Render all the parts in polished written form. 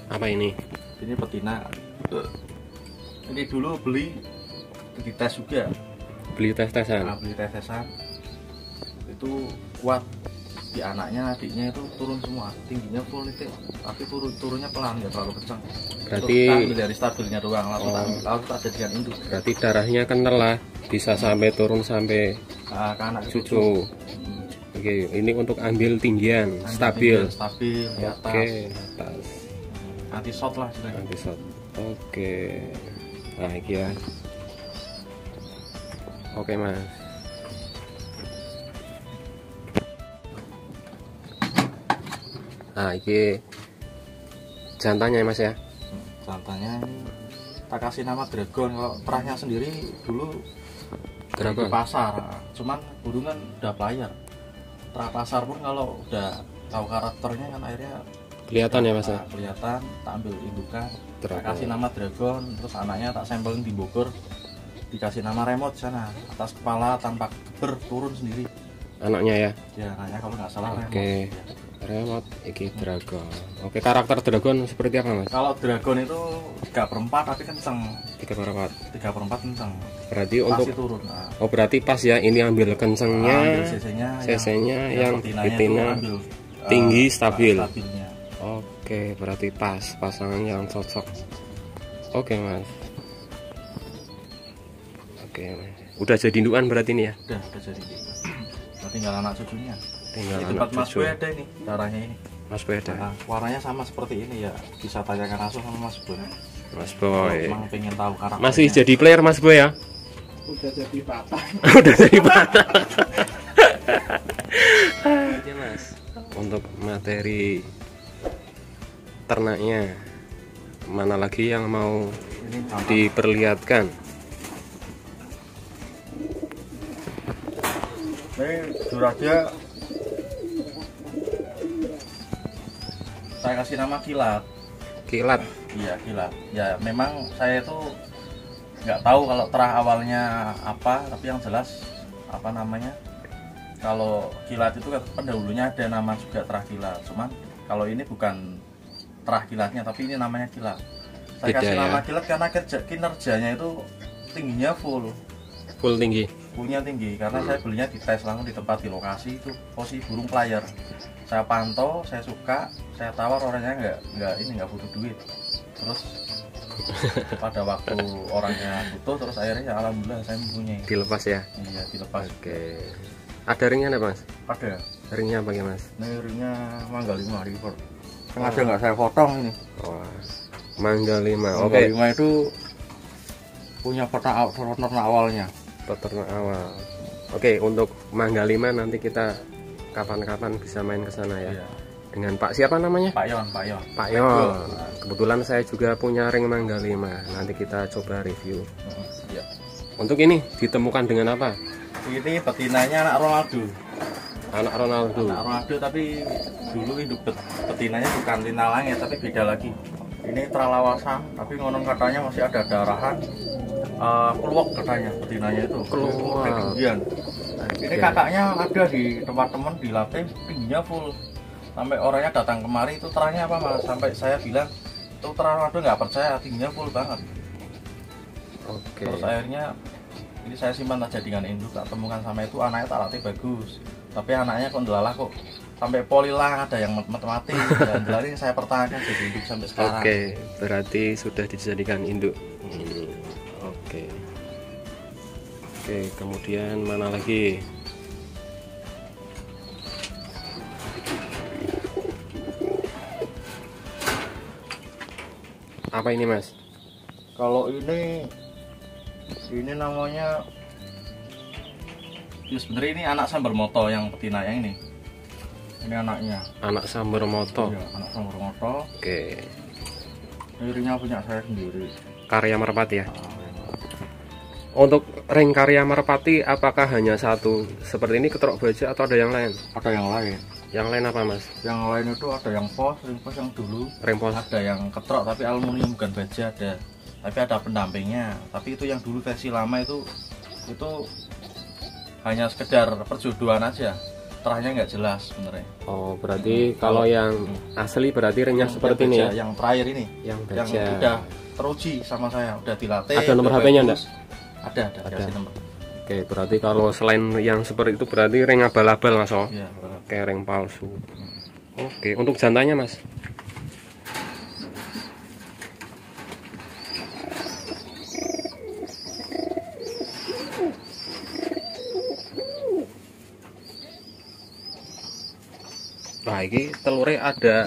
Apa ini? Ini betina. Ini dulu beli dites juga. Beli tes-tesan. Nah, beli tes-tesan. Itu kuat. Di anaknya, adiknya itu turun semua, tingginya full itu, tapi turunnya pelan, nggak terlalu kencang. Berarti dari stabilnya doang, lalu tak jadikan induk. Berarti darahnya kental lah, bisa sampai turun sampai ke anak cucu. Oke, ini untuk ambil tinggian, stabil. Stabil di atas. Oke, atas. Anti shot lah sebenarnya. Anti shot. Oke. Nah, ini ya. Oke, Mas. Nah, ini jantannya Mas ya. Jantannya ini tak kasih nama Dragon. Kalau perahnya sendiri dulu Dragon di pasar, cuman burung kan udah player. Terah pasar pun kalau udah tahu karakternya kan akhirnya kelihatan ya Mas ya. Kelihatan, tak ambil indukan, tak Dragon. kasih nama Dragon, terus anaknya tak sampelin di Bogor, dikasih nama Remote sana, atas kepala tanpa geber turun sendiri. Anaknya ya. Ya, anaknya kalau nggak salah Remote. Oke. Remote iki Dragon. Oke, karakter Dragon seperti apa Mas? Kalau Dragon itu 3/4 tapi kenceng. 3/4. 3/4 kenceng. Berarti Pasti untuk turun. Nah. Oh, berarti pas ya, ini ambil kencengnya, Ambil CC-nya yang betina ambil, tinggi stabil. Stabilnya. Oke, berarti pas pasangan yang cocok. Oke Mas. Oke Mas. Udah jadi indukan berarti ini ya? Udah jadi. Tinggal anak cucunya. Tinggal di anak tempat Mas cucu. Boy ada ini, darahnya ini. Mas Boy ada. Nah, warnanya sama seperti ini ya. Bisa tanyakan langsung sama Mas Boy. Mas Boy. Emang pengen tahu karakternya. Masih jadi player Mas Boy ya? Udah jadi patah. Udah jadi patah. Oke Mas. Untuk materi ternaknya, mana lagi yang mau Ini tampak. diperlihatkan? Ini Juraja saya kasih nama Kilat. Kilat. Iya, Kilat. Ya memang saya itu nggak tahu kalau terah awalnya apa, tapi yang jelas apa namanya, kalau Kilat itu kan pendahulunya ada nama juga terah Kilat. Cuman kalau ini bukan terah kilatnya, tapi ini namanya Kilat. Saya Beda kasih ya? nama Kilat karena kinerjanya itu tingginya full. Full tinggi. Punya tinggi karena saya belinya di tes langsung di tempat di lokasi itu posisi burung player. Saya pantau, saya suka, saya tawar, orangnya nggak butuh duit. Terus pada waktu orangnya butuh, terus akhirnya ya alhamdulillah saya mempunyai. Dilepas ya. Iya, dilepas. Oke. Ada ringnya apa Mas? Ada. Ringnya apa ya Mas? Ringnya Mangga 5 river. Sengaja nggak saya potong ini. Wah, Mangga 5. Mangga Oke. 5 itu punya peternak awalnya. Peternak awal. Oke, untuk Mangga 5 nanti kita kapan-kapan bisa main ke sana ya. Iya. Dengan Pak siapa namanya? Pak Yon. Pak Yon. Kebetulan saya juga punya ring Mangga 5. Nanti kita coba review. Iya. Untuk ini ditemukan dengan apa? Ini betinanya anak Ronaldo. Anak Ronaldo. Anak Ronaldo, tapi dulu hidup betinanya bukan tinalang ya, tapi beda lagi. Ini teralawasan, tapi ngonon katanya masih ada darahan. Keluak katanya betinanya itu. Keluak. Ketinggian. Ini kakaknya ada di tempat teman dilatih, tingginya full. Sampai orangnya datang kemari, itu terahnya apa Mas? Sampai saya bilang itu terah Ronaldo, nggak percaya, tingginya full banget. Oke. Terus akhirnya ini saya simpan tak jadikan induk, tak temukan sama itu, anaknya tak latih bagus, tapi anaknya kok ndelalah kok sampai polilang, ada yang mati dan ini saya pertahankan jadi induk sampai sekarang. Oke, berarti sudah dijadikan induk. Oke. Oke, kemudian mana lagi? Apa ini Mas? Kalau ini namanya ya sebenarnya ini anak sambal moto yang betina yang ini anaknya. Anak sambar moto. Iya, anak sambal moto. Oke. Irinya punya saya sendiri. Karya Merpati ya. Untuk ring Karya Merpati apakah hanya satu seperti ini ketrok baja atau ada yang lain? Ada yang lain. Yang lain apa Mas? Yang lain itu ada yang ring pos yang dulu. Ring pos. Ada yang ketrok tapi aluminium bukan baja ada. Tapi ada pendampingnya. Tapi itu yang dulu versi lama itu hanya sekedar perjodohan aja. terahnya nggak jelas sebenarnya. Oh, berarti kalau yang asli berarti ringnya seperti ini ya? Yang terakhir ini, yang yang baja. udah teruji sama saya, udah dilatih. Ada nomor udah HP-nya bagus. enggak? Ada dikasih nomor. Oke, berarti kalau selain yang seperti itu berarti ring abal-abal Mas. Oh. Iya, benar. Oke, ring palsu. Oke, untuk jantannya Mas. Nah, ini telurnya ada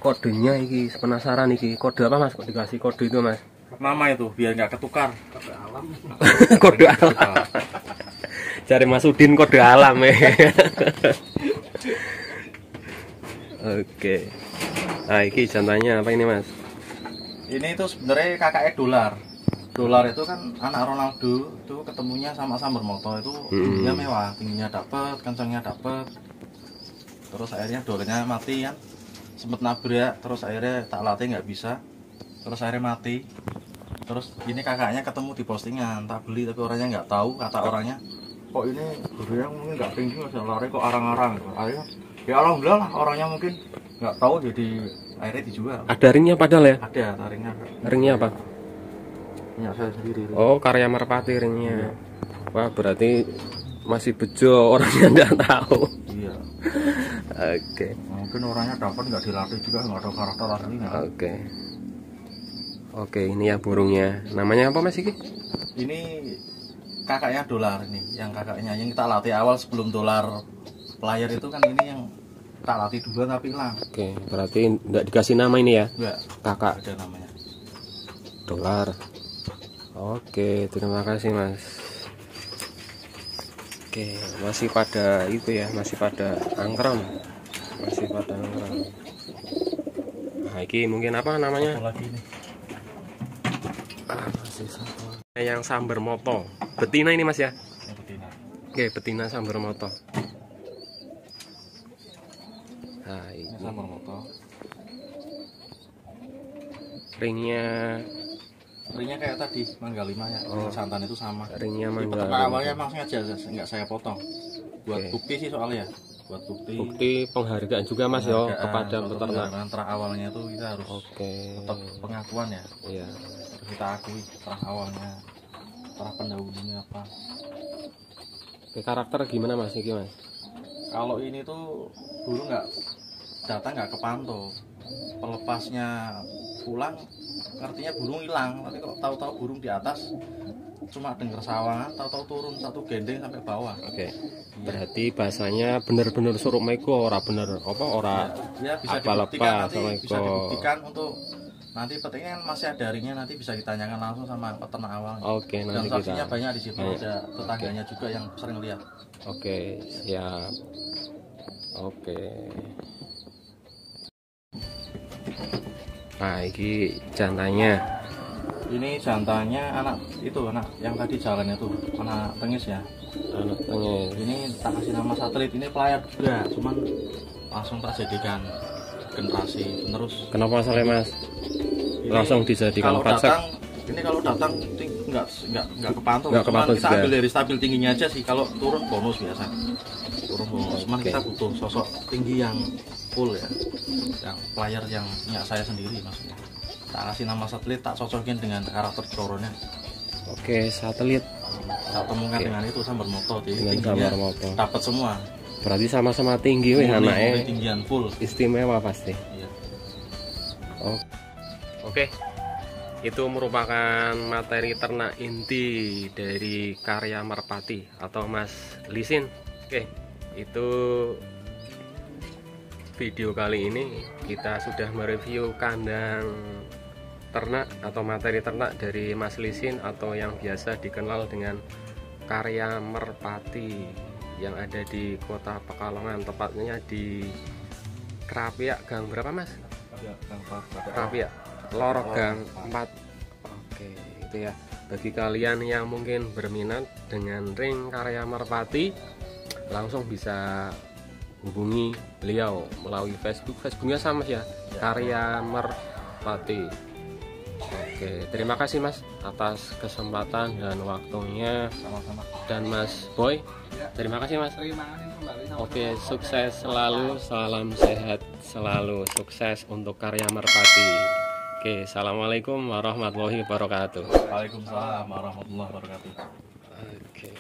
kodenya iki, penasaran iki. Kode apa Mas? Kok dikasih kode itu Mas? Nama itu biar nggak ketukar. Kode alam. Cari Mas Udin kode alam ya. Oke. Nah, ini jantannya apa ini Mas? Ini itu sebenarnya kakaknya Dolar. Dolar itu kan anak Ronaldo, itu ketemunya sama Sambermoto itu dia mewah, tingginya dapat, kencangnya dapat. Terus akhirnya dolarnya mati kan, sempet nabrak, terus akhirnya tak latih nggak bisa, terus akhirnya mati. Terus ini kakaknya ketemu di postingan, tak beli tapi orangnya nggak tahu, kata orangnya kok ini burungnya mungkin nggak tinggi mas, lari kok arang-arang. Akhirnya ya alhamdulillah lah, orangnya mungkin nggak tahu jadi akhirnya dijual. Ada ringnya padahal ya? Ada taringnya. Ringnya apa? Punya saya sendiri. Oh, karya Merpati ringnya. Wah, berarti masih bejo, orangnya nggak tahu. Iya. Oke. Mungkin orangnya dapat nggak dilatih juga, nggak ada karakter aslinya. Oke. Oke, ini ya burungnya. Namanya apa Mas iki? Ini kakaknya Dolar ini, yang kakaknya yang kita latih awal sebelum Dolar player itu kan ini yang tak latih duluan tapi hilang. Oke, berarti nggak dikasih nama ini ya? Enggak, Kakak ada namanya. Dolar. Oke, terima kasih Mas. Oke, masih pada itu ya, masih pada angkram. Masih pada angkram. Nah, ini mungkin apa namanya? Satu lagi ini. Masih satu. Yang Sambermoto. Betina ini Mas ya? Yang betina. Oke, betina Sambermoto. Nah, Ini ini Sambermoto. ringnya, Ringnya kayak tadi Mangga 5 ya. Oh. Santan itu sama. ringnya Di Mangga. peternak awalnya emang sengaja nggak saya potong. Buat Oke. bukti sih soalnya. Buat bukti. Bukti penghargaan juga Mas yo Penghargaan, kepada suatu peternak. penghargaan terah awalnya itu kita harus Oke. tetap pengakuan ya. Iya. Harus kita akui terah awalnya, terah pendahulunya apa. Oke, karakter gimana Mas iki Mas? Kalau ini tuh burung nggak datang nggak kepantau, pelepasnya pulang artinya burung hilang, tapi kok tahu-tahu burung di atas cuma denger sawangan, tahu-tahu turun satu gendeng sampai bawah. Oke. Berarti bahasanya bener-bener suruh meko ora bener apa ora Ya bisa apa dibuktikan lepas nanti, sama bisa Eko. dibuktikan untuk nanti petiknya kan masih ada ringnya, nanti bisa ditanyakan langsung sama peternak awal. Oke, Dan nanti saksinya kita. banyak di situ, Banyak. ada tetangganya juga yang sering lihat. Oke, siap. Oke. Nah, ini jantannya. Ini jantannya anak itu, anak yang tadi jalan itu, anak tengis ya. Anak tengah. Ini tak kasih nama satelit, ini player juga, cuman langsung tak jadikan generasi penerus. Kenapa masalahnya Mas? Ini Langsung dijadikan kalau pasak. datang, ini kalau datang nggak kepantau, Nggak cuman kepantau kita juga. ambil dari stabil tingginya aja sih. Kalau turun bonus biasa, turun bonus. Cuman Oke. kita butuh sosok tinggi yang full ya, yang player yang punya saya sendiri maksudnya. Tak kasih nama satelit, tak cocokin dengan karakter coronya. Oke, satelit Tak temukan Oke. dengan itu Sambermoto, jadi dengan tingginya Sambermoto. dapat semua. Berarti sama-sama tinggi weh Murni anaknya. tinggian full. Istimewa pasti. Iya. Oke. Itu merupakan materi ternak inti dari karya Merpati atau Mas Lisin. Oke. Itu video kali ini kita sudah mereview kandang ternak atau materi ternak dari Mas Lisin atau yang biasa dikenal dengan karya Merpati yang ada di Kota Pekalongan, tepatnya di Krapiak Gang berapa Mas? Krapiak Lorok Gang 4. Oke, itu ya. Bagi kalian yang mungkin berminat dengan ring karya Merpati, langsung bisa hubungi beliau melalui Facebook. Facebooknya sama ya, karya Merpati. Oke, terima kasih Mas atas kesempatan dan waktunya. Sama-sama. Dan Mas Boy, terima kasih Mas. Terima kasih kembali. Oke, sukses selalu, salam sehat selalu, sukses untuk karya Merpati. Oke, assalamualaikum warahmatullahi wabarakatuh. Waalaikumsalam warahmatullahi wabarakatuh. Oke.